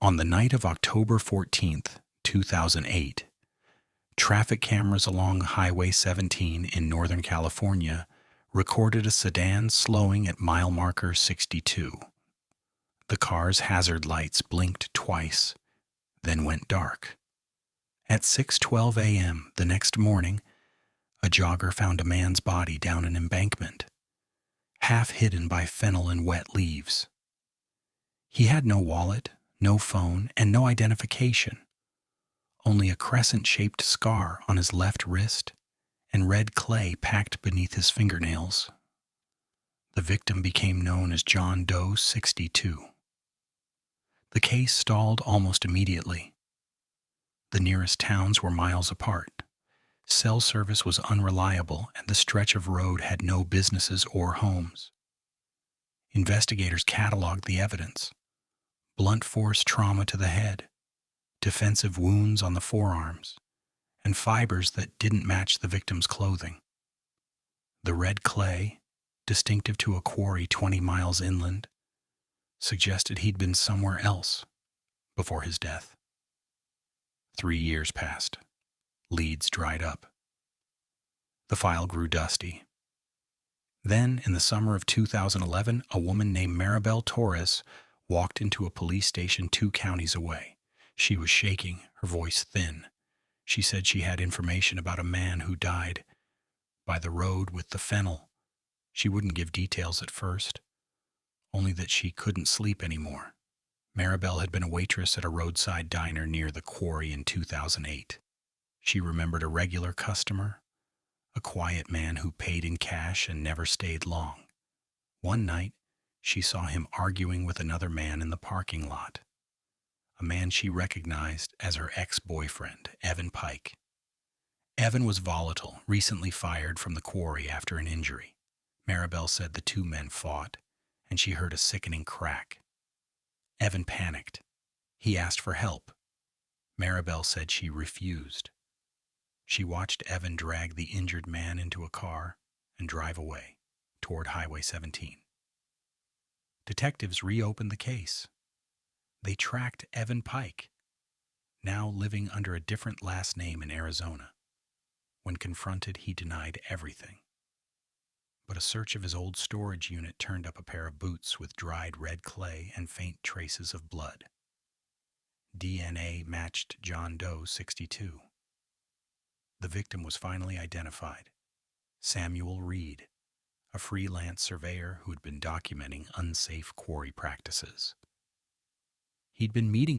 On the night of October 14th, 2008, traffic cameras along Highway 17 in Northern California recorded a sedan slowing at mile marker 62. The car's hazard lights blinked twice, then went dark. At 6:12 a.m. the next morning, a jogger found a man's body down an embankment, half hidden by fennel and wet leaves. He had no wallet, no phone, and no identification, only a crescent-shaped scar on his left wrist and red clay packed beneath his fingernails. The victim became known as John Doe 62. The case stalled almost immediately. The nearest towns were miles apart. Cell service was unreliable, and the stretch of road had no businesses or homes. Investigators cataloged the evidence: blunt force trauma to the head, defensive wounds on the forearms, and fibers that didn't match the victim's clothing. The red clay, distinctive to a quarry 20 miles inland, suggested he'd been somewhere else before his death. 3 years passed. Leads dried up. The file grew dusty. Then, in the summer of 2011, a woman named Maribel Torres walked into a police station 2 counties away. She was shaking, her voice thin. She said she had information about a man who died by the road with the fennel. She wouldn't give details at first, only that she couldn't sleep anymore. Maribel had been a waitress at a roadside diner near the quarry in 2008. She remembered a regular customer, a quiet man who paid in cash and never stayed long. One night, she saw him arguing with another man in the parking lot, a man she recognized as her ex-boyfriend, Evan Pike. Evan was volatile, recently fired from the quarry after an injury. Maribel said the 2 men fought, and she heard a sickening crack. Evan panicked. He asked for help. Maribel said she refused. She watched Evan drag the injured man into a car and drive away toward Highway 17. Detectives reopened the case. They tracked Evan Pike, now living under a different last name in Arizona. When confronted, he denied everything. But a search of his old storage unit turned up a pair of boots with dried red clay and faint traces of blood. DNA matched John Doe 62. The victim was finally identified: Samuel Reed, a freelance surveyor who had been documenting unsafe quarry practices. He'd been meeting